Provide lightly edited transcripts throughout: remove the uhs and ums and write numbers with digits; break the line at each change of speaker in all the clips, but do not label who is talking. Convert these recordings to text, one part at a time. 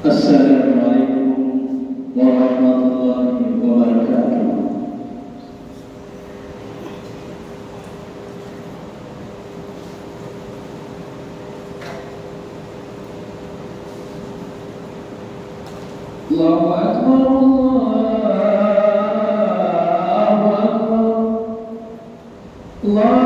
السلام عليكم ورحمة الله وبركاته. الله أكبر الله أكبر الله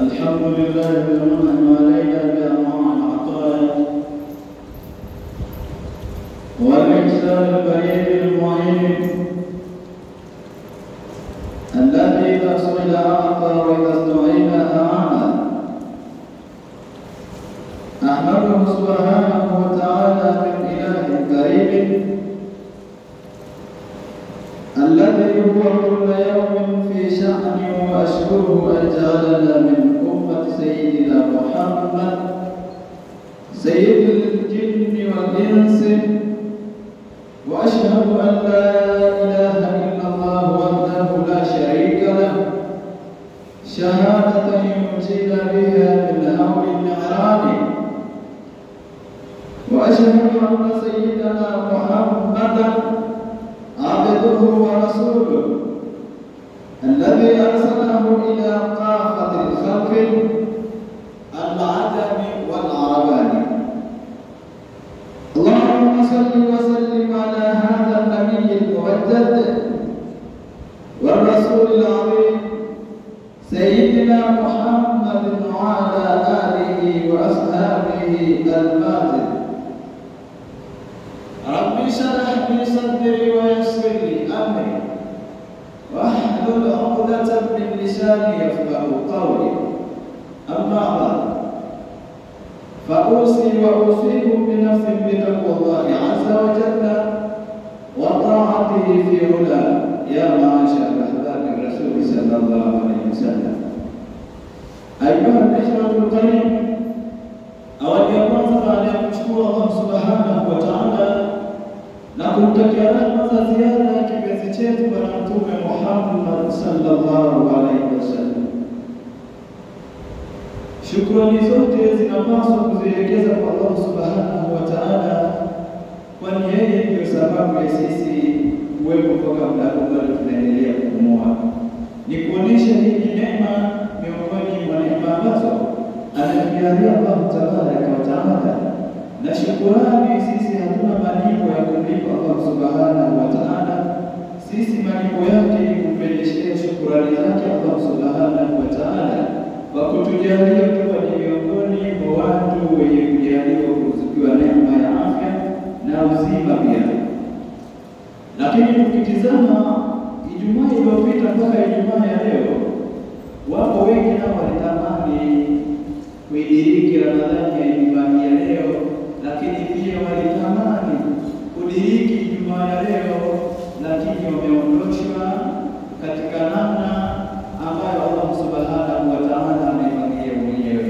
الحمد لله المنعم علينا بأنواع العطايا والإحسان الكريم المعين الذي إذا سئل أعطى وإذا استعين أعان. أحمده سبحانه وتعالى من إله كريم الذي هو كل يوم في شأن، وأشكره أن جعلنا من أمة سيدنا محمد سيد الجن والإنس، وأشهد أن لا إله إلا الله وحده لا شريك له شهادة ينجينا بها من هول النعران، وأشهد أن سيدنا محمدا عبده ورسوله الذي أرسله إلى كافة الخلق العجم والعربان. اللهم صل وسلم على هذا النبي الممجد والرسول العظيم سيدنا محمد وعلى آله وأصحابه الماجد. رب اشرح لي صدري ويسر لي أمري واحلل عقدة من لساني يفقه قولي. أما بعد، فأوصي وأوصيكم بنفس بتقوى الله عز وجل وطاعته في علا يا معاشر أحباب الرسول صلى الله عليه وسلم. أيها الإخوة الكريم، أود kwanza baada ya kumshukuru Allah subhanahu wa ta'ala na kumtakia rehema za ziada ya kipenzi chetu Bwana Mtume Muhammad sallallahu alaihi wasallam, shukrani zote zinapaswa kuzielekeza kwa Allah subhanahu wa ta'ala sisi kuwepo mpaka muda huu bado tunaendelea kupumua. Ni kuonesha hii ni neema miongoni mwa neema ambazo anatujalia Allah tabaraka wa taala, na shukurani sisi hatuna malipo ya kumlipa Allah subhanahu wa taala. Sisi malipo yake ni kumpelekea shukurani zake Allah subhanahu wa taala kwa kutujalia kuwa ni miongoni mwa watu wenye kujaliwa kuzikiwa neema ya afya na uzima pia. Lakini tukitizama Ijumaa iliyopita mpaka Ijumaa ya leo, wapo wengi nao walitamani kuidiriki Ramadhani ya Ijumaa ya leo, lakini pia walitamani kudiriki Ijumaa ya leo, lakini wameondoshwa katika namna ambayo Allah subhanahu wa ta'ala amepangia mwenyewe.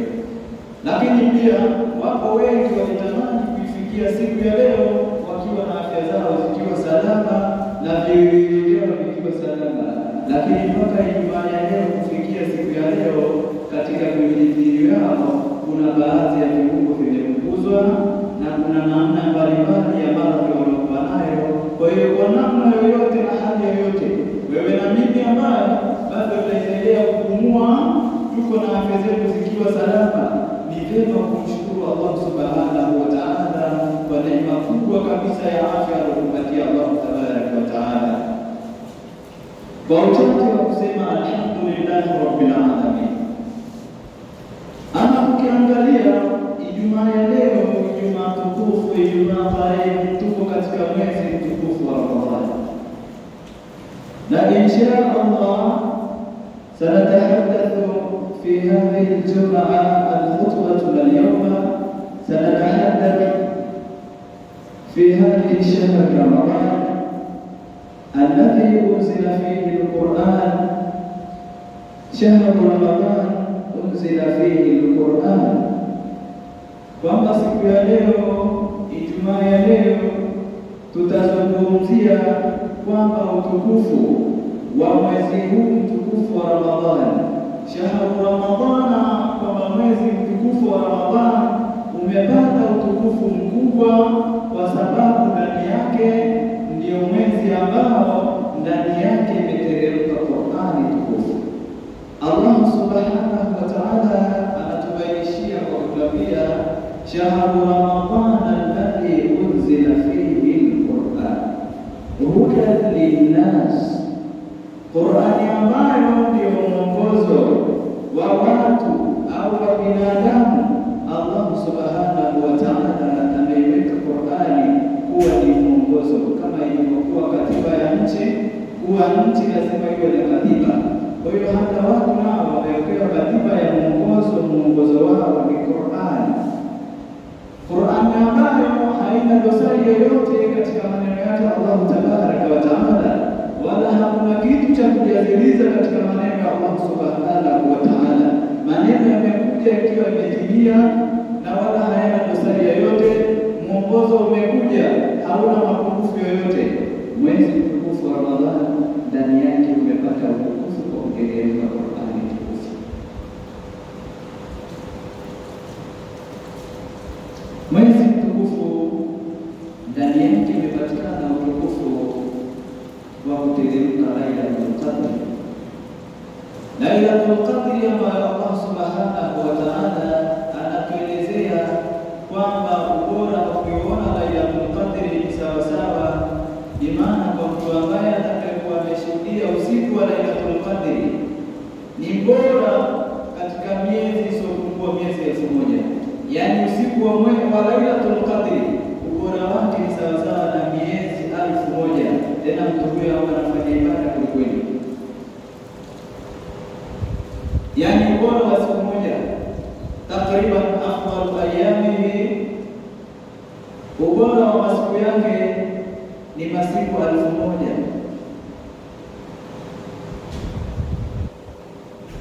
Lakini pia wapo wengi walitamani kuifikia siku ya leo wakiwa na afya zao zikiwa salama na viwili vyao vikiwa salama, lakini mpaka Ijumaa ya leo kufikia siku ya leo, katika viwili vyao kuna baadhi ya viungo vimepunguzwa na kuna namna mbalimbali ambazo wanakuwa nayo. Kwa hiyo kwa namna yoyote na hali yoyote, wewe na mimi ambaye bado tunaendelea kupumua, tuko na afya zetu zikiwa salama, ni vyema kumshukuru Allah subhanahu wa ta'ala kwa neema kubwa kabisa ya afya aliyotupatia Allah tabaraka wa ta'ala. Kwa uchache wa kusema alhamdulillah rabbil alamin. Ama ukiangalia Ijumaa ya leo, Ijumaa tukufu, Ijumaa tarehe, tuko katika mwezi mtukufu wa Ramadhani, na insha Allah sanatahaddathu fi hadhihi al-jum'a al-khutbah al-yawma sanatahaddathu fi hadhihi shahr Ramadan alladhi unzila fihi al-Qur'an, shahr Ramadan unzila fihi al-Qur'an, kwamba siku ya leo, Ijumaa ya leo, tutazungumzia kwamba utukufu wa mwezi huu mtukufu wa Ramadhani, shahru Ramadhana, kwamba mwezi mtukufu wa Ramadhani umepata utukufu mkubwa kwa sababu ndani yake ndio mwezi ambao ndani yake imeteremka Qur'ani tukufu. Allah subhanahu wa ta'ala anatubainishia kwa kutuambia shahru Ramadhana alladhi unzila fihi al-Qur'an hudan linnas, Qur'ani ambayo ndio mwongozo wa watu au wa binadamu. Allah subhanahu wa ta'ala ameiweka Qur'ani kuwa ni mwongozo, kama ilivyokuwa katiba ya nchi, kuwa nchi lazima iwe na katiba. Kwa hiyo hata watu nao wamewekewa katiba ya mwongozo, mwongozo wao ni Qur'ani. Qur'ani ambayo haina dosari yoyote katika maneno yake Allah tabaraka wa ta'ala, wala hakuna kitu cha kujadiliza katika maneno ya Allah subhanahu wa ta'ala. Maneno yamekuja ikiwa imetimia na wala hayana dosari yoyote. Mwongozo umekuja hauna mapungufu yoyote. Mwezi mtukufu wa Ramadhani ndani yake umepata utukufu kwa kutekeleza Qur'ani tukufu. Mwezi mtukufu ndani yake imepatikana utukufu wa kutekeleza Lailatul Qadr. Lailatul Qadr ambayo Allah subhanahu wa ta'ala anatuelezea kwamba ubora wa kuiona Lailatul Qadr ni sawasawa, imani kwa mtu ambaye atakayekuwa ameshuhudia usiku wa Lailatul Qadr ni bora katika miezi isiyopungua miezi 1000. Yani usiku wa Lailatul Qadr ubora wake ni sawasawa na miezi 1000. Tena mtu huyo anafanya ibada kwa kweli. Yani ubora wa siku moja takriban afdal ayamihi, ubora wa masiku yake ni masiku 1000.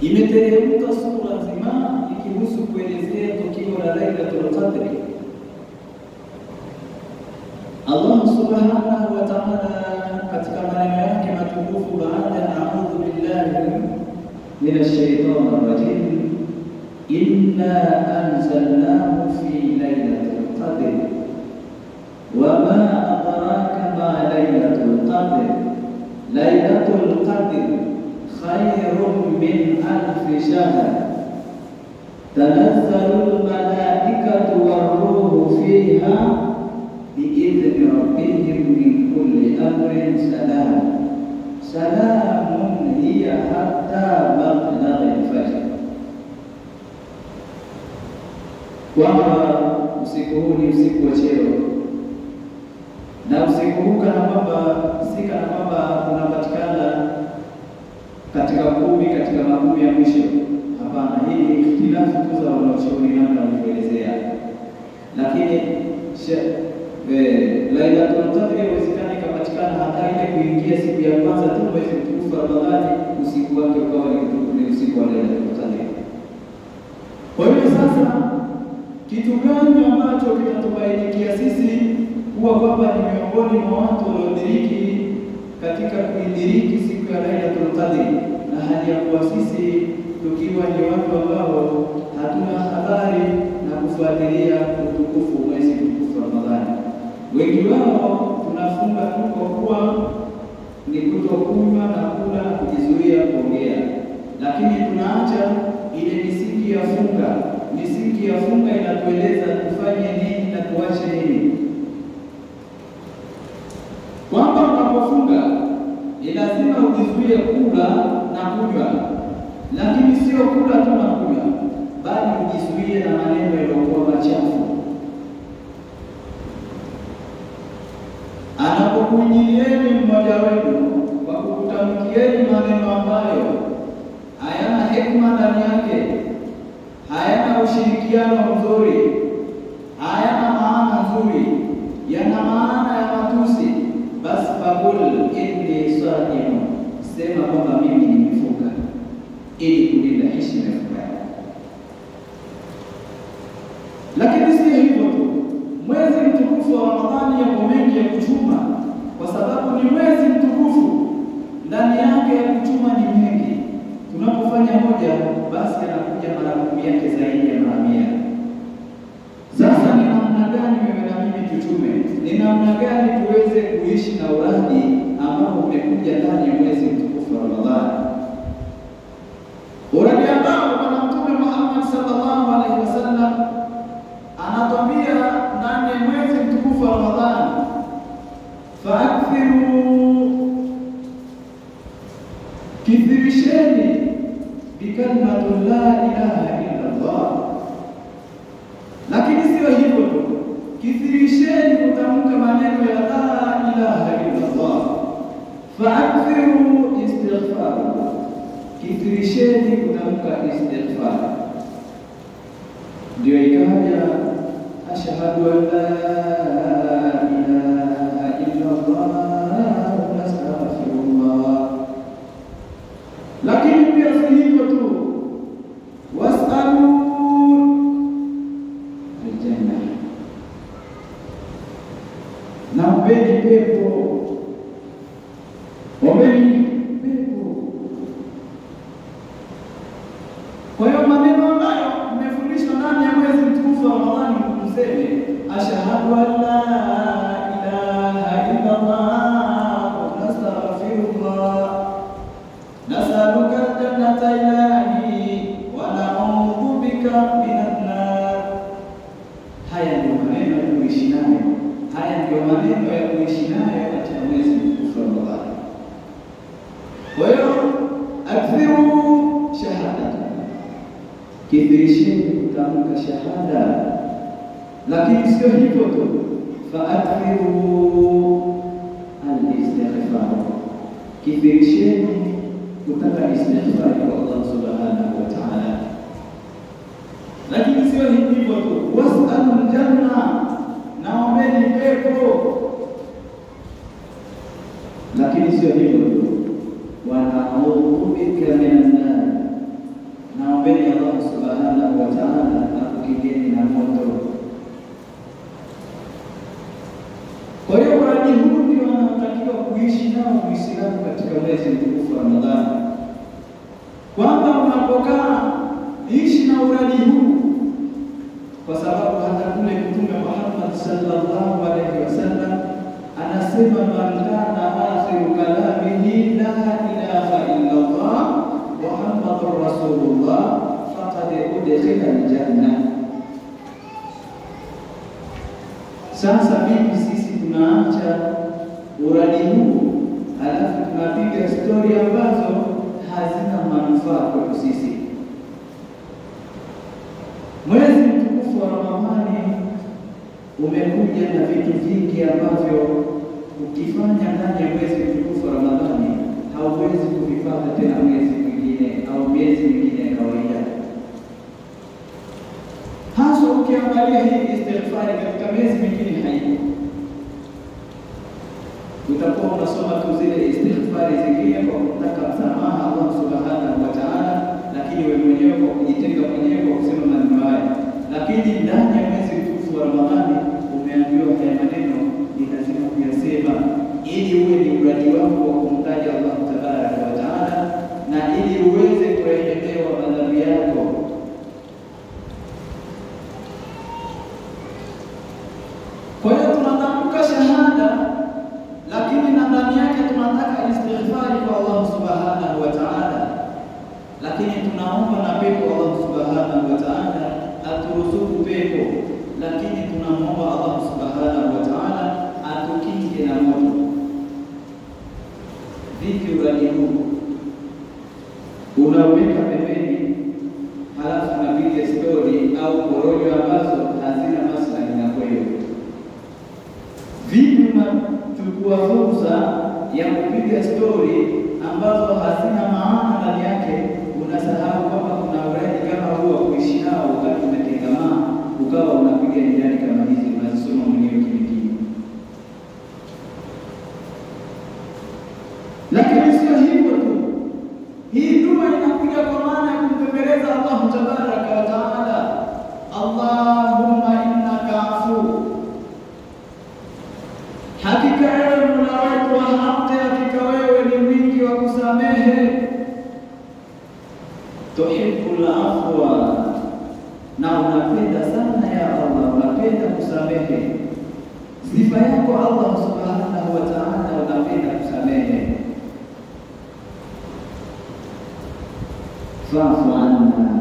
Imeteremka sura nzima ikihusu kuelezea tukio la Lailatul Qadr. Allah subhanahu wa ta'ala katika maneno yake matukufu, baada ya a'udhu billahi minash shaitanir rajim, inna anzalnahu fi lailatul qadr wama adraka ma lailatul qadr khairun min alfi shahr tanazzalul malaikatu war-ruhu fiha bi'idzni rabbihim min kulli amrin salamun hiya hatta matla'il fajr. Kwamba usiku huu ni usiku wa cheo, na usiku huu kana kwamba unapatikana katika makumi ya mwisho. Hapana, hii ni ikhtilafu tu za wanachuoni namna walivyoelezea, lakini Lailatul Qadr inawezekana ikapatikana hata ile kuingia siku ya kwanza tu mwezi mtukufu Ramadhani, usiku wake ukawa ni usiku wa Lailatul Qadr. Kwa hiyo sasa, kitu gani ambacho kitatubainikia sisi kuwa kwamba ni miongoni mwa watu waliodiriki katika kuidiriki siku ya Lailatul Qadr, na hali ya kuwa sisi tukiwa ni watu ambao hatuna habari na kufuatilia utukufu mwezi mtukufu Ramadhani? Wengi wao tunafunga tu kwa kuwa ni kutokunywa na kula na kujizuia kuongea, lakini tunaacha ile misingi ya funga. Misingi ya funga inatueleza tufanye nini na tuache nini, kwamba unapofunga ni lazima ujizuie kula na kunywa, lakini sio kula tu na kunywa, bali ujizuie na maneno yaliyokuwa machafu. Anapokuingieni mmoja wenu kwa kukutamkieni maneno ambayo hayana hekima ndani yake, hayana ushirikiano mzuri, hayana maana nzuri, yana maana ya matusi, basi faqul inni saimun, sema kwamba mimi nimefunga, ili kulinda heshima ya funga. Lakini si hivyo tu, mwezi mtukufu wa Ramadhani yako mengi ya kuchuma, kwa sababu ni mwezi mtukufu, ndani yake ya kuchuma ni mengi. Tunapofanya moja, basi anakuja mara 10 yake zaidi ya mara 100. Sasa ni namna gani wewe na mimi tuchume? Ni namna gani tuweze kuishi na uradi ambao umekuja ndani ya mwezi mtukufu wa Ramadhani? Uradi ambao Bwana Mtume Muhammad sallallahu alaihi wasallam anatuambia ndani ya mwezi mtukufu wa Ramadhani, faakthiru, kithirisheni bikalimatu la ilaha illa Allah. Lakini sio hivyo tu, kithirisheni kutamka maneno ya la ilaha illa Allah. Faakthiru istighfar, kithirisheni kutamka istighfar. Ndio ikaja ashhadu an la ilaha illa Allah wa astaghfirullah. Lakini pia si hivyo tu, was'alu aljanna, naombeni pepo, ombeni pepo. Kwa hiyo maneno ambayo mmefundishwa ndani ya mwezi mtukufu wa Ramadhani, mseme ashhadu an la ilaha illa Allah wa astaghfirullah, nas'aluka al-jannata ilahi wa na'udhu bika minan nar. Haya ndio maneno ya kuishi nayo, haya ndio maneno ya kuishi nayo katika mwezi mtukufu wa Ramadhani. Kwa hiyo akthiru shahada, kithirisheni kutamka shahada. Lakini sio hivyo tu, faakthiru al-istighfar, kithirisheni kutaka istighfar kwa Allah subhanahu wa ta'ala. Lakini sio hivyo tu, was'alu al-janna, naombeni pepo. Lakini sio hivyo tu, wa na'udhu bika minan nar, naombeni Allah subhanahu wa ta'ala akukingeni na moto. Kwa hiyo uradi huu ndio anatakiwa kuishi nao Muislamu katika mwezi mtukufu wa Ramadhani, kwamba unapokaa ishi na uradi huu, kwa sababu hata kule Mtume Muhammad sallallahu alaihi wasallam anasema man Sasa vipi sisi tunaacha uradi huu halafu tunapiga stori ambazo hazina manufaa kwetu sisi? Mwezi mtukufu wa Ramadhani umekuja na vitu vingi ambavyo ukifanya ndani ya mwezi mtukufu wa Ramadhani hauwezi kuvipata tena mwezi mwingine au miezi mingine ya kawaida. Hasa ukiangalia hii istighfari katika miezi mingine haipo. Utakuwa unasoma tu zile istighfari zingine kwa kutaka msamaha Allah subhanahu wa ta'ala, lakini wewe mwenyewe kwa kujitenga mwenyewe kwa kusema maneno haya. Lakini ndani ya mwezi mtukufu wa Ramadhani umeambiwa haya maneno ni lazima kuyasema, ili uwe ni uradi wako wa kumtaja Allah tabaraka wa ta'ala, na ili uweze kurehemewa madhambi yako. Kwa hiyo tunatamka shahada, lakini na ndani yake tunataka istighfari kwa Allah subhanahu wa ta'ala, lakini tunaomba na pepo Allah subhanahu wa ta'ala aturuzuku pepo, lakini tunamwomba Allah subhanahu wa ta'ala atukinge na moto. Vipi uradi huu? Unaweka pembeni halafu unapiga stori au porojo ambazo hazina maslahi na kweli. Vipi unachukua fursa ya kupiga stori ambazo hazina maana ndani yake, unasahau kwamba kuna uradi kama huo kuishi nao wakati umetengamaa, ukawa unapiga njani kama hizi unazisoma mwenyewe kimekini. Lakini sio hivyo tu, hii dua inakuja kwa maana ya kumpembeleza Allah tabaraka wa ta'ala. Allahumma innaka afu, hakika wewe Mola wetu wa haki, hakika wewe ni mwingi wa kusamehe. Tuhibbul afwa, na unapenda sana ya Allah, unapenda kusamehe. Sifa yako Allah subhanahu wa ta'ala, unapenda kusamehe. Fa'fu anna,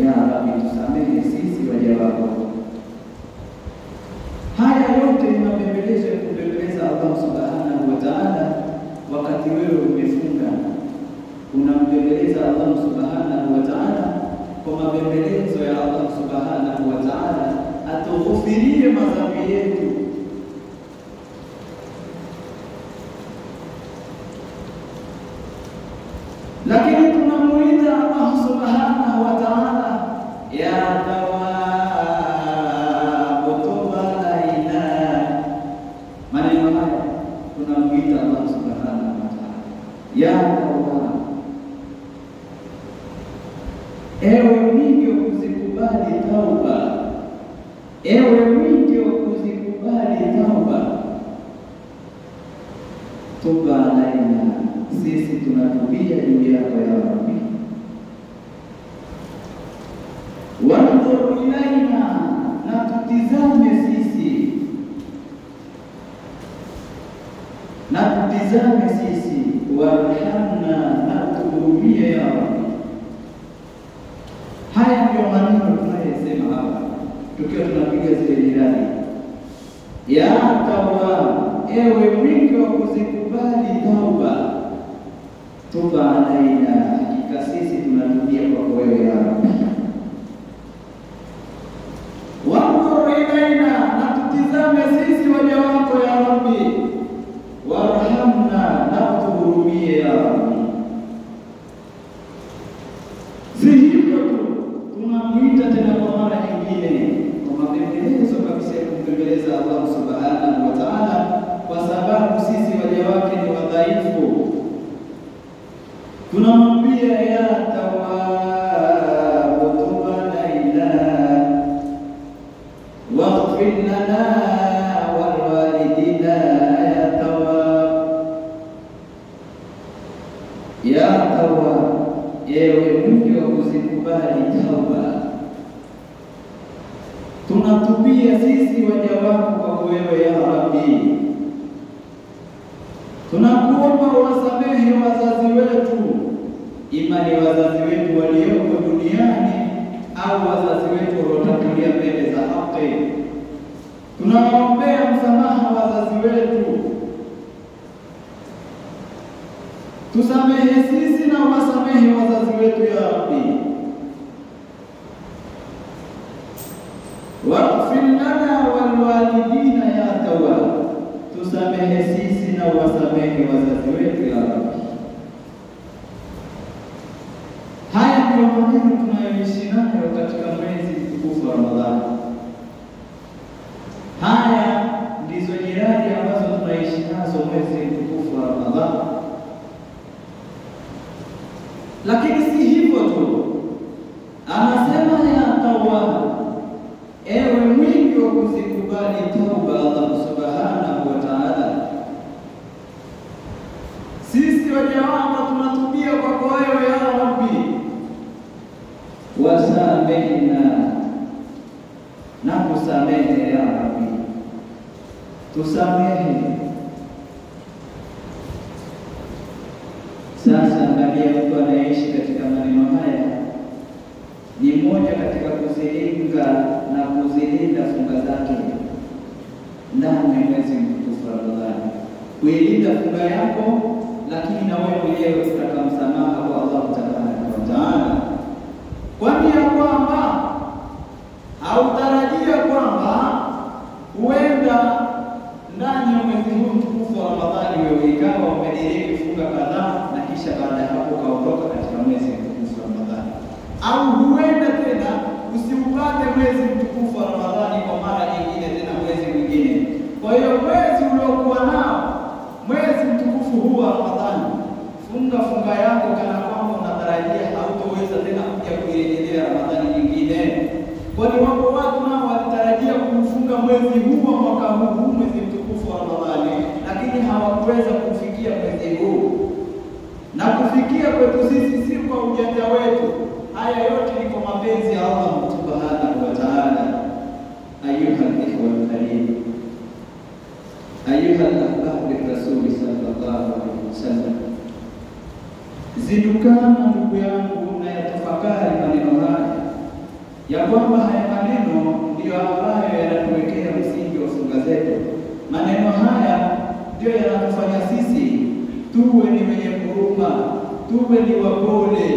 ya Rabbi tusamehe sisi waja wako. Haya yote ni mabembelezo ya kumbembeleza Allah subhanahu wa ta'ala. Wakati wewe umefunga, unambembeleza Allah subhanahu wa ta'ala kwa mabembelezo ya Allah subhanahu wa ta'ala atughufirie madhambi yetu. Lakini tunamuita Allah subhanahu wa ta'ala ya Tawwab tuba alaina. Maneno haya tunamuita Allah subhanahu wa ta'ala ya Tawwab, ewe mwingi wa kuzikubali tauba, ewe mwingi wa kuzikubali tauba. Tuba alaina, sisi tunatubia juu yako ya Rabbi. Wanzur ilaina, na tutizame sisi, na tutizame sisi. Warhamna, na tuhurumie ya Rabbi. Haya ndio maneno tunayosema hapa tukiwa tunapiga zile jirani. Ya Tawwab, ewe mwingi wa kuzikubali tauba. Tuba alaina, hakika sisi tunatubia kwako wewe ya Rabbi. Wanzur ilaina, na tutizame sisi waja wako ya Rabbi. Warhamna, na tuhurumie ya Rabbi. Si hivyo tu, tunamuita tena kwa mara nyingine kwa mabembelezo kabisa ya kumbembeleza Allah subhanahu wa ta'ala, kwa sababu sisi waja wake ni wadhaifu. Tunamwambia ya Tawwab tuba alaina waghfir lana wal walidina. Ya Tawwab, ya Tawwab, ewe mwingi wa kuzikubali tauba, tunatubia sisi waja wako kwa wewe ya Rabbi. Tunakuomba wasamehe wazazi wetu, imani wazazi wetu walioko duniani au wazazi wetu waliotangulia mbele za haki. tunawaombea msamaha wazazi wetu, tusamehe sisi na wasamehe wazazi wetu ya Rabbi. Waghfir lana wal walidina ya Tawwab, tusamehe sisi na wasamehe wazazi wetu ya Rabbi. Haya ndio maneno tunayoishi nayo katika mwezi mtukufu wa Ramadhani. Haya ndizo jirani ambazo tunaishi nazo mwezi mtukufu wa Ramadhani. Lakini si hivyo tu, anasema ya Tawwab, ewe mwingi wa kuzikubali tauba Allah subhanahu wa ta'ala. Sisi waja wako tunatubia kwako wewe ya Rabbi. Wasamehna, na kusamehe ya Rabbi, tusamehe. Sasa angalia, mtu anaishi katika maneno haya ni mmoja katika kuzilinga na kuzilinda funga zake ndani ya mwezi mtukufu wa Ramadhani. Kuilinda funga yako, lakini na wewe mwenyewe utaka msamaha kwa Allah Ta'ala. Kwani ya kwamba hautarajia kwamba huenda ndani ya mwezi huu mtukufu wa Ramadhani wewe ikawa umediriki funga kadhaa na kisha baada ya hapo kaondoka katika mwezi mtukufu wa Ramadhani, au huenda tena usiupate mwezi mtukufu wa Ramadhani kwa mara nyingine tena mwezi mwingine. Kwa hiyo mwezi uliokuwa nao, mwezi mtukufu huu wa Ramadhani, funga yako kana kwamba unatarajia hautoweza tena kuja kuirejelea Ramadhani nyingine. Kwani wapo watu nao walitarajia kufunga mwezi huu wa mwaka huu, mwezi mtukufu wa Ramadhani, lakini hawakuweza kufikia mwezi huu. Na kufikia kwetu sisi si kwa ujanja wetu. Haya yote ni kwa mapenzi ya Allah subhanahu wa ta'ala. Ayuha al-ikhwa al-karim, ayuha al-ahbab bi-rasul sallallahu alaihi wasallam, zindukana ndugu yangu na yatafakari maneno haya, ya kwamba haya maneno ndiyo ambayo yanatuwekea msingi wa funga zetu. Maneno haya ndiyo yanatufanya sisi tuwe ni wenye huruma, tuwe ni wapole,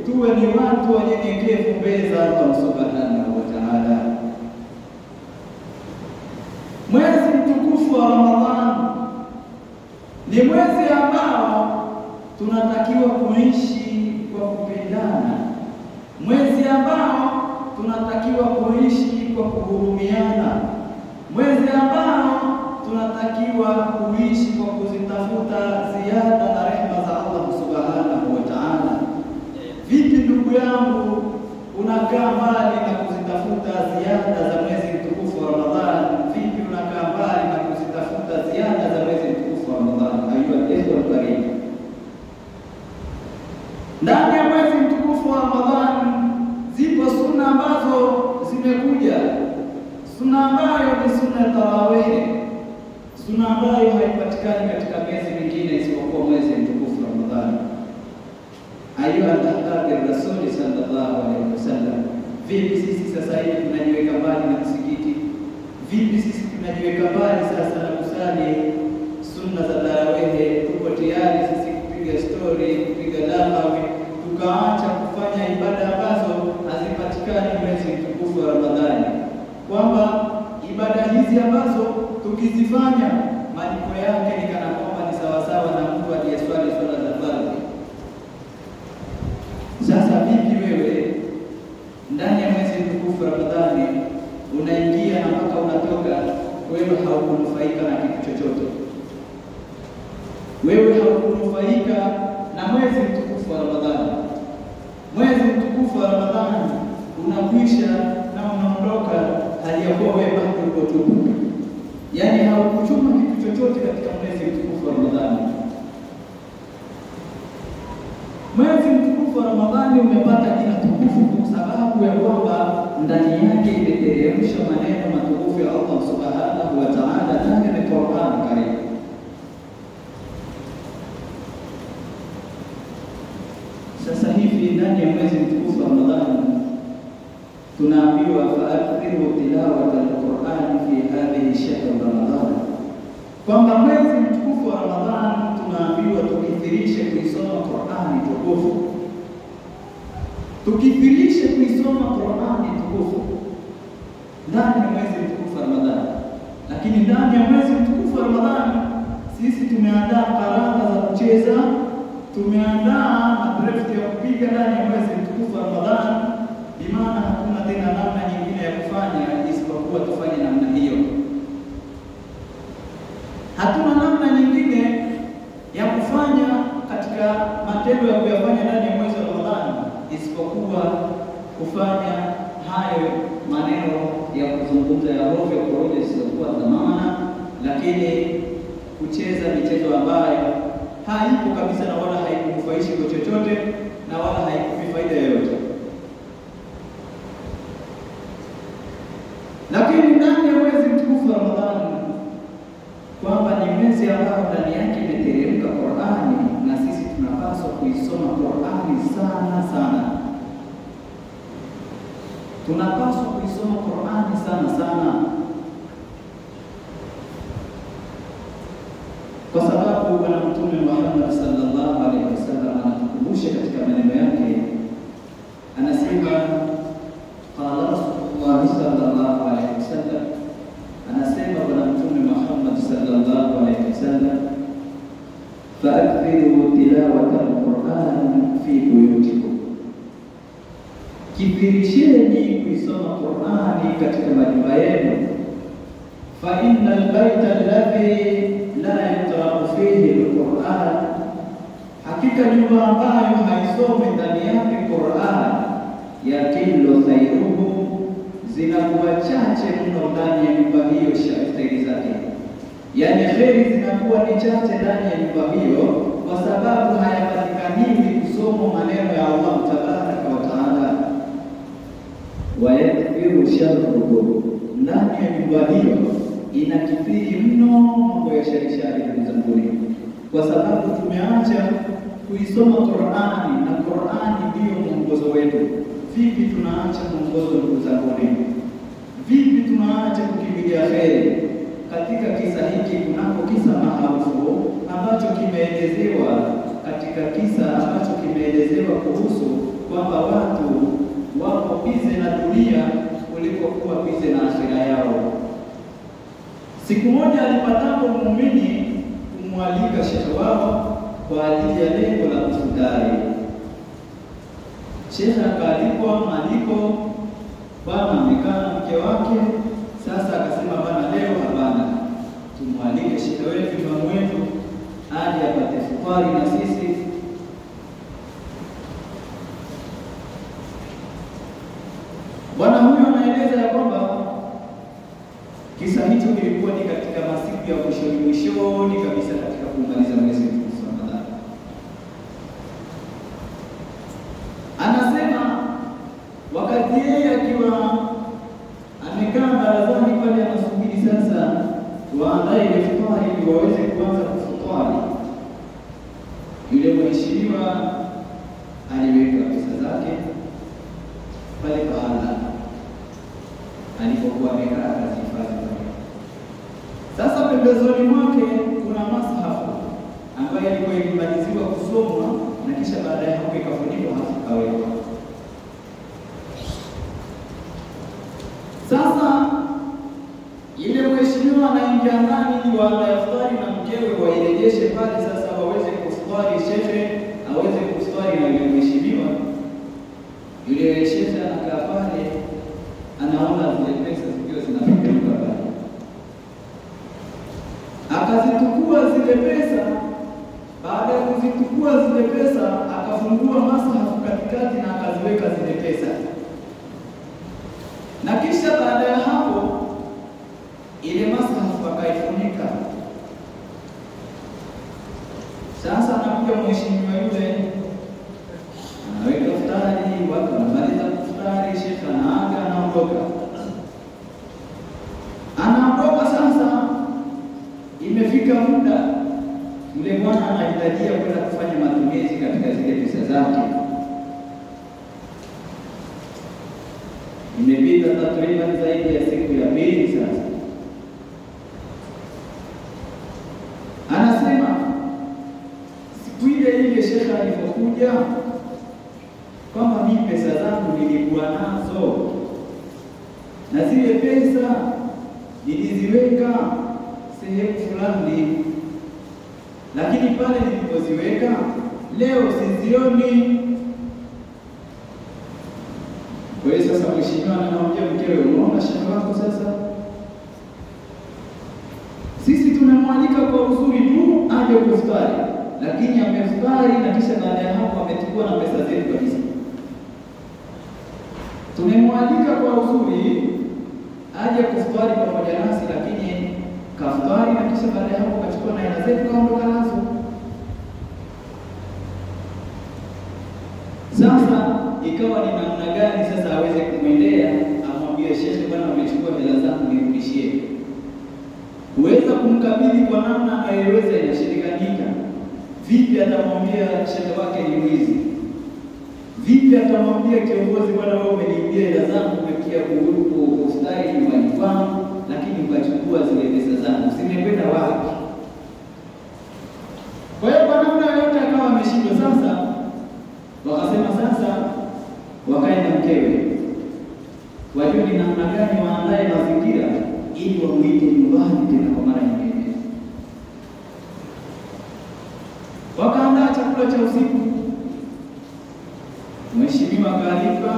tuwe ni watu wanyenyekevu mbele za Allah subhanahu wa ta'ala. Mwezi mtukufu wa Ramadhani ni mwezi ambao tunatakiwa kuishi kwa kupendana, mwezi ambao tunatakiwa kuishi kwa kuhurumiana, mwezi ambao tunatakiwa kuishi kwa kuzitafuta ziada na rehema za Allah subhanahu wa ta'ala. Vipi ndugu yangu unakaa mbali na kuzitafuta ziada za mwezi mtukufu wa Ramadhani? Vipi unakaa mbali na kuzitafuta ziada za mwezi mtukufu wa Ramadhani? Ayuha al-karim, ndani ya mwezi mtukufu wa Ramadhani zipo sunna ambazo zimekuja. Sunna ambayo ni sunna ya tarawih, sunna ambayo haipatikani katika miezi mingine isipokuwa mwezi mtukufu wa Ramadhani. Ayuha al-ahbab bi-rasul sallallahu alaihi wasallam, vipi sisi sasa hivi tunajiweka mbali na msikiti? Vipi sisi tunajiweka mbali sasa na kusali sunna za tarawih? Tuko tayari sisi kupiga story, kupiga lahawi, tukaacha kufanya ibada ambazo hazipatikani mwezi mtukufu wa Ramadhani, kwamba ibada hizi ambazo tukizifanya malipo yake ni kana kwamba ni sawasawa na mtu aliyeswali swala za fardhi. Sasa vipi wewe ndani ya mwezi mtukufu wa Ramadhani unaingia na mpaka unatoka, wewe haukunufaika na kitu chochote? Wewe haukunufaika na mwezi mtukufu wa Ramadhani. Mwezi mtukufu wa Ramadhani unakwisha na unaondoka hali ya kuwa wewe bado uko tupu, yaani haukuchuma kitu chochote katika mwezi mtukufu wa Ramadhani. Mwezi mtukufu wa Ramadhani umepata jina tukufu kwa sababu ya kwamba ndani yake imeteremsha maneno matukufu ya Allah subhanahu wa ta'ala ndani ya Qur'an Karim. Sasa hivi ndani ya mwezi mtukufu wa Ramadhani tunaambiwa fa'akthiru tilawata al-Qur'an fi hadhihi kwamba mwezi mtukufu wa Ramadhani tunaambiwa tukithirishe kuisoma Qur'ani tukufu. Tukithirishe kuisoma Qur'ani tukufu ndani ya mwezi mtukufu wa Ramadhani. Lakini ndani ya mwezi mtukufu wa Ramadhani sisi tumeandaa karata za kucheza, tumeandaa madraft ya kupiga ndani ya mwezi mtukufu wa Ramadhani. Bimaana hakuna tena namna nyingine ya kufanya isipokuwa tufanye namna hiyo. Hatuna namna nyingine ya kufanya katika matendo ya kuyafanya ndani ya mwezi wa Ramadhani isipokuwa kufanya hayo maneno ya kuzungumza ya hovyo, porojo zisizokuwa za maana, lakini kucheza michezo ambayo haipo kabisa na wala haikufaishi kwa chochote na wala haikupi faida yoyote. Lakini ndani ya mwezi mtukufu wa Ramadhani, kwamba ni mwezi ambao ndani yake imeteremka Qur'ani, na sisi tunapaswa kuisoma Qur'ani sana sana. Tunapaswa kuisoma Qur'ani sana sana, kwa sababu Bwana Mtume Muhammad sallallahu alaihi wasallam anatukumbusha katika maneno yake, anasema qala Rasulullah sallallahu alaihi wasallam, anasema Bwana Mtume Muhammad sallallahu alaihi wasallam, fa'akthiru tilawata al-Qur'an fi buyutikum, kithirisheni kuisoma Qur'ani katika majumba yenu. Fa innal baita alladhi la yuqra'u fihi al-Qur'an, hakika nyumba ambayo haisomi ndani yake Qur'an, yakillu khairuhu, zinakuwa chache mno ndani ya nyumba hiyo shairi zake. Yani kheri zinakuwa ni chache ndani ya nyumba hiyo, kwa sababu hayapatikani kusoma maneno ya Allah tabaraka wa taala. Wa yakfiru sharruhu, ndani ya nyumba hiyo inakithiri mno mambo ya shari ndugu zangu, kwa sababu tumeacha kuisoma Qur'ani, na Qur'ani ndio mwongozo wetu. Vipi tunaacha mwongozo ndugu zangu? Vipi tunaacha kukimbilia kheri? Katika kisa hiki kunako kisa maarufu ambacho kimeelezewa katika kisa ambacho kimeelezewa kuhusu kwamba watu wako bize na dunia kuliko kuwa bize na akhira yao. Siku moja alipatapo muumini kumwalika shekhe wao kwa ajili ya lengo la kufutari. Shekhe akaalikwa maaliko, bwana amekaa na mke wake. Sasa akasema bwana, leo hapana, tumwalike shekhe wetu, imamu wetu aje apate futari na sisi. Bwana huyo anaeleza ya kwamba kisa hicho kilikuwa ni katika masiku ya mwishoni kabisa katika kumaliza mwezi mtukufu wa Ramadhani. Anasema wakati yeye akiwa amekaa barazani pale anasubiri sasa waandae iftari ili waweze kuanza kufutari, yule mheshimiwa aliweka pesa zake pale pahala alipokuwa amekaa akazihifadhi. Sasa pembezoni mwake kuna mashafu ambayo ilikuwa imemaliziwa kusomwa na kisha baadaye hapo ikafunikwa halafu ikawekwa. Sasa ile mheshimiwa anaingia ndani ili waandae iftari na mkewe wairejeshe pale, sasa waweze kufutari, shekhe aweze kufutari na yule mheshimiwa. Yule shekhe anakaa pale anaona zile pesa zikiwa zinafika pale, akazitukua zile pesa. Baada ya kuzitukua zile pesa, akafungua masahafu katikati na akaziweka zile pesa, na kisha baada ya hapo ile masahafu akaifunika. Sasa anakuja mheshimiwa yule anaweka iftari, watu wanamaliza kufutari, shekhe anaaga, anaondoka. Sasa imefika muda yule bwana anahitajia kwenda kufanya matumizi katika zile pesa zake. Imepita takriban zaidi ya siku ya pili. Sasa nilikuwa nazo, na zile pesa niliziweka sehemu fulani, lakini pale nilipoziweka leo sizioni. Kwa hiyo sasa mheshimiwa anamwambia mkewe, unaona shamba wako sasa, sisi tunamwalika kwa uzuri tu aje kufutari, lakini amefutari na kisha baada ya hapo amechukua na pesa zetu kabisa. Tumemwalika kwa uzuri aje kufutari pamoja nasi, lakini kafutari na kisha baada ya hapo kachukua na hela zetu kaondoka nazo. Sasa ikawa ni namna gani sasa aweze kumwendea amwambie shehe, bwana amechukua hela zangu nirudishie. Huweza kumkabidhi kwa namna anayeweza, inashirikanika. Vipi atamwambia shehe wake ni mwizi? Vipi atamwambia kiongozi, bwana wewe umeniibia hela zangu, umekia kustari nyumbani kwangu, lakini ukachukua zile pesa zangu, zimekwenda wapi? Kwa hiyo kwa namna yote akawa ameshindwa. Sasa wakasema sasa wakaenda mkewe, wajue ni namna gani waandae mazingira ili wamuite nyumbani tena kwa mara nyingine. Wakaandaa chakula cha usiku. Mheshimiwa akaalika,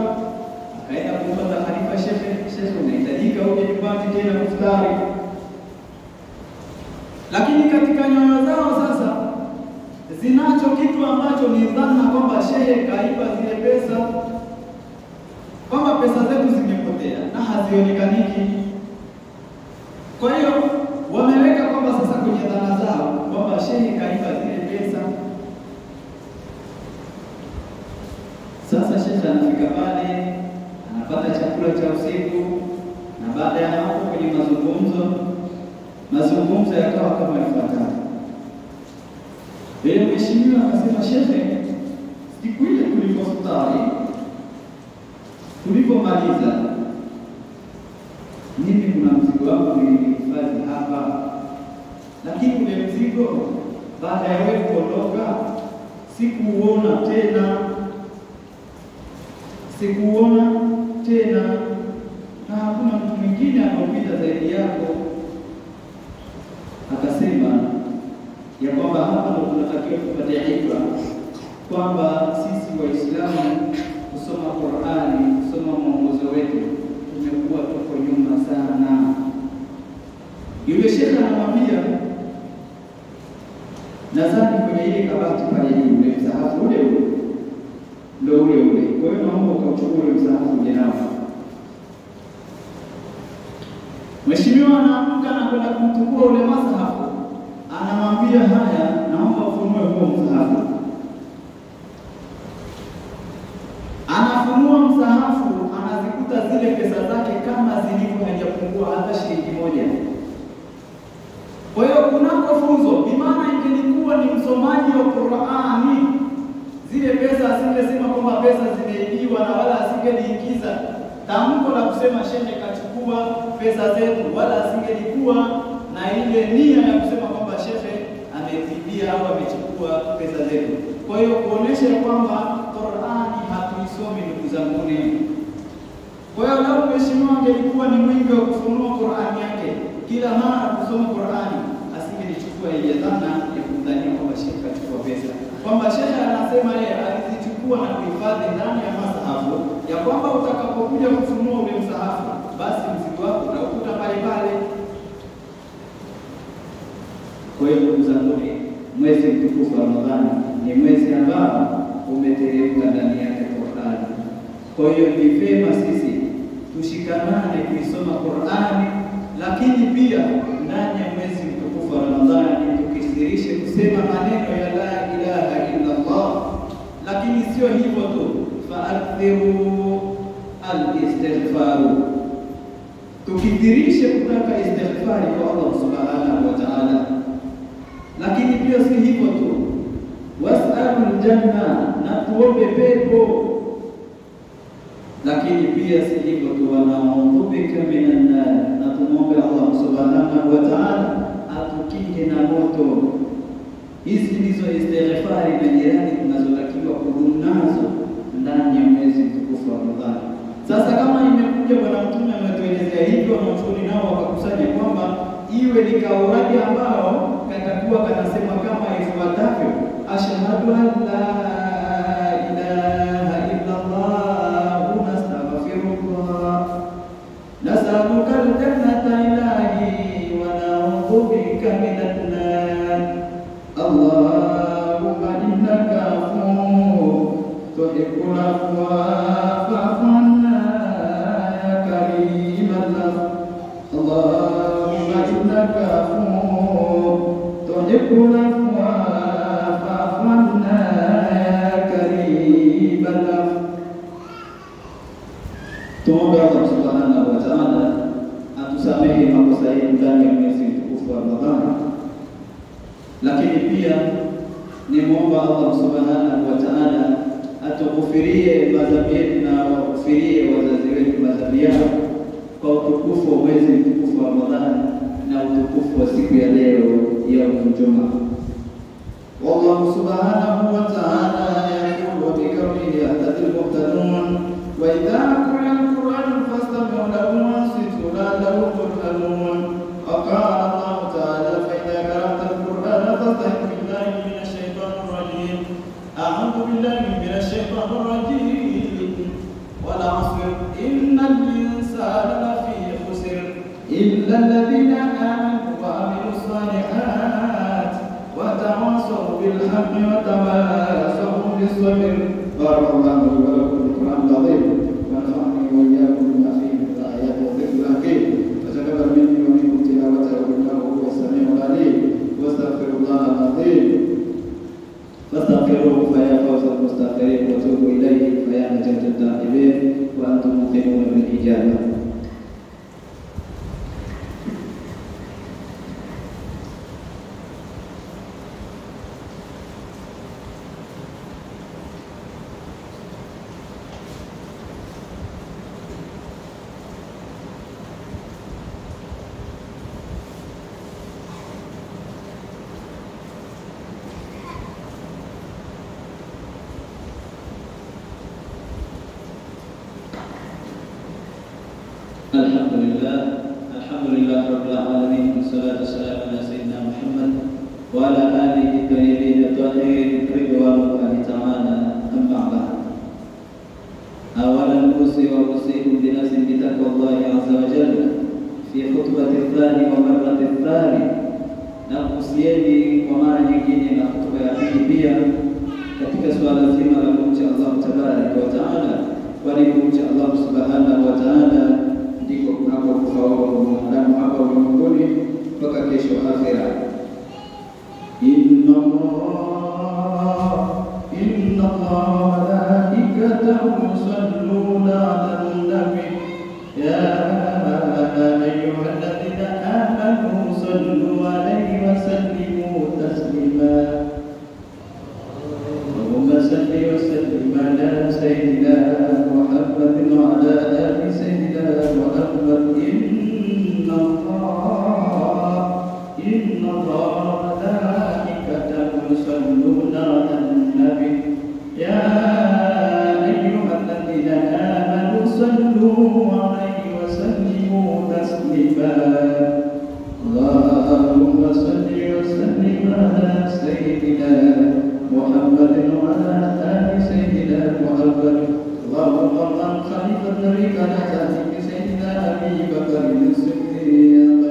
akaenda kupata taarifa shehe, unahitajika uje nyumbani tena kufutari. Lakini katika nyoyo zao sasa zinacho kitu ambacho ni dhana kwamba shehe kaiba zile pesa, kwamba pesa zetu zimepotea na hazionekaniki. Kwa hiyo wameweka kwamba sasa kwenye dhana zao kwamba shehe kaiba zile pesa. Sasa shehe anafika pale, anapata chakula cha usiku, na baada ya hapo kwenye mazungumzo yakawa kama ifuatavyo. Yeye mheshimiwa akasema, shehe, siku ile tulipofutari, tulipomaliza, mimi kuna mzigo wangu nilihifadhi hapa, lakini ule mzigo baada ya wewe kuondoka sikuuona tena, na hakuna mtu mwingine anaopita zaidi yako. Akasema ya kwamba hapa ndo tunatakiwa tupate ibra kwamba sisi Waislamu kusoma Qur'ani, kusoma mwongozo wetu tumekuwa tuko nyuma sana. Yule shekhe anamwambia, nadhani kwenye ile kabati pale juu ule msahafu ule ndio ule. Kwa hiyo naomba ukachukue ule msahafu uje nao. Mheshimiwa anaamka na kwenda kumchukua ule msahafu, anamwambia, haya, naomba ufunue huo msahafu. Anafunua msahafu, anazikuta zile pesa zake kama zilivyo, hajapungua hata shilingi moja. Kwa hiyo kunako funzo, bimaana ingelikuwa ni msomaji wa Qur'ani, zile pesa asingesema kwamba pesa zimeibiwa, na wala asingeliingiza tamko la kusema shehe kachukua pesa zetu, wala asingelikuwa na ile nia ya kusema kwamba shehe ametibia au amechukua pesa zetu. Kwa hiyo kuonesha kwamba Qur'ani hatuisomi, ndugu zangu. Kwa hiyo lau mheshimiwa angelikuwa ni mwingi wa kufunua Qur'ani yake kila mara kusoma Qur'ani, asingelichukua ile dhana ya kumdhania kwamba shehe kachukua pesa, kwamba shehe anasema yeye alizichukua na kuhifadhi ndani ya msahafu, ya kwamba utakapokuja kufunua ule msahafu, basi mzigo wako utakuta pale pale. Kwa hiyo ndugu zangu, mwezi mtukufu wa Ramadhani ni mwezi ambao umeteremka ndani yake Qur'ani. Kwa hiyo ni vyema sisi tushikamane kuisoma Qur'ani, lakini pia ndani ya mwezi mtukufu wa Ramadhani tukisirishe kusema maneno ya la ilaha illa Allah. Lakini sio hivyo tu, fa'akthiru al-istighfaru, tukithirishe kutaka istighfari kwa Allah subhanahu wa ta'ala. Lakini pia si hivyo tu, was'alul janna, na tuombe pepo. Lakini pia si hivyo tu, wanaudhubika minan nar, na tumuombe Allah subhanahu wa ta'ala atukinge na moto. Hizi ndizo istighfari na jirani tunazotakiwa kudumu nazo ndani ya mwezi mtukufu wa Ramadhani. sheria hivyo, wanachuoni nao wakakusanya kwamba iwe ni kauradi ambao katakuwa kanasema kama ifuatavyo: ashhadu an la ilaha illa Allah nastaghfirullah nas'aluka al-jannata ilahi wa na'udhu bika minan nar Allahumma innaka afuwwun tuhibbul afwa fa'fu anna ya karimal Allahumma innaka afuwwun tuhibbul afwa fa'fu anna ya karimal Tuombe Allah Subhanahu wa Ta'ala atusamehe makosa yetu ndani ya mwezi mtukufu wa Ramadhani. Lakini pia nimuomba Allah Subhanahu wa Ta'ala atukufirie madhambi yetu na wakufirie wazazi wetu madhambi yao kwa utukufu wa mwezi mtukufu wa Ramadhani na utukufu wa siku ya leo ya Ijumaa. Wallahu Subhanahu wa Ta'ala yaqulu bi qawlihi yahtadil muhtadun wa idha quri'a al-Qur'an fastami'u lahu wa ansitu la'allakum turhamun. Wa qala Allah Ta'ala fa idha qara'ta al-Qur'ana fasta'id billahi minash shaitanir rajim. A'udhu billahi minash shaitanir rajim. Wal 'asr innal insana lafi khusr illa alladhina amanu wa 'amilus salihati wa tawasaw bil haqqi wa tawasaw bis sabr. Barakallahu li wa lakum bil Qur'anil 'azim wa nafa'ani wa iyyakum bima fihi min al-ayati wa dhikril hakim. Taqabbal minni wa minkum tilawatahu innahu huwas sami'ul 'alim. Wastaghfirullahal 'azim fastaghfiruhu fa ya fawzal mustaghfirin wa tubu ilayhi fa ya najatat ta'ibin wa antum muqinun bil ijabah. Alhamdulillah rabbil alamin wassalatu wassalamu ala sayyidina Muhammad wa ala alihi tayyibin tahirin ridwanullahi ta'ala amma ba'd. Awalan usikum bi nafsin bi taqwallahi azza wa jalla fi khutbati tsani wa marrati tsani. Na usieni kwa mara nyingine na khutba ya pili pia katika swala zima la kumcha Allah tabaraka wa taala, kwani kumcha Allah subhanahu wa taala ndiko kunako kufaulu mwanadamu hapa ulimwenguni mpaka kesho akhera. Inna Allah malaikatahu yusalluna 'alan nabi ya ayyuhalladhina amanu sallu 'alaihi wa sallimu taslima. Allahumma salli wa sallim ala sayyidina Muhammadin wa ala ali sayyidina Muhammad. Inna Allah malaikatahu yusalluna 'alan nabi ya ayyuhalladhina amanu sallu 'alaihi wa sallimu taslima. Allahumma salli wa sallim ala sayyidina Muhammadin wa ala ali sayyidina Muhammad. Allahumma man khalifat nabi kana ta'ti sayyidina Abi Bakar as-Siddiq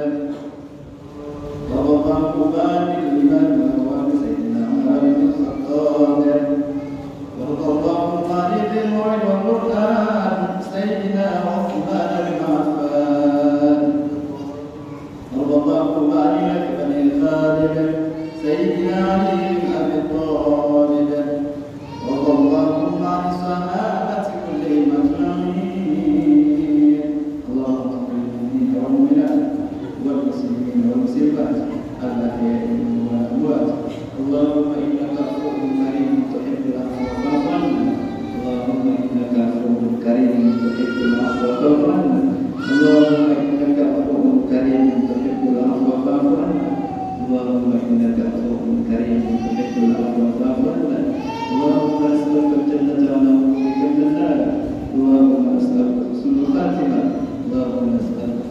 wa waqafu ba'dil iman wa sayyidina Umar bin Khattab wa radallahu anil mu'min wal Qur'an sayyidina Uthman bin Affan wa radallahu anil bani Khalid sayyidina Ali bin Abi Talib wa radallahu an sahabati kullihim ajma'in. Allahumma inna mu'minina wal muslimin wal muslimat al-ahya'i wal amwat. Allahumma innaka afuwwun karim tuhibbul afwa fa'fu anna. Allahumma innaka afuwwun karim tuhibbul afwa fa'fu anna. Allahumma innaka afuwwun karim tuhibbul afwa fa'fu anna. Allahumma innaka afuwwun karim tuhibbul afwa fa'fu anna. Allahumma as'aluka al-jannata wa na'udzu bika minan nar. Allahumma as'aluka husnul khatimah. Allahumma as'aluka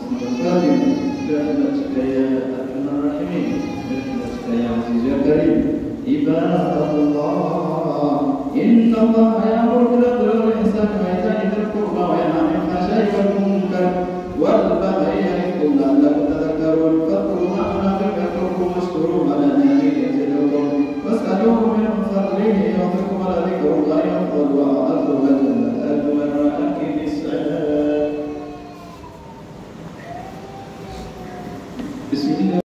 Bismillah.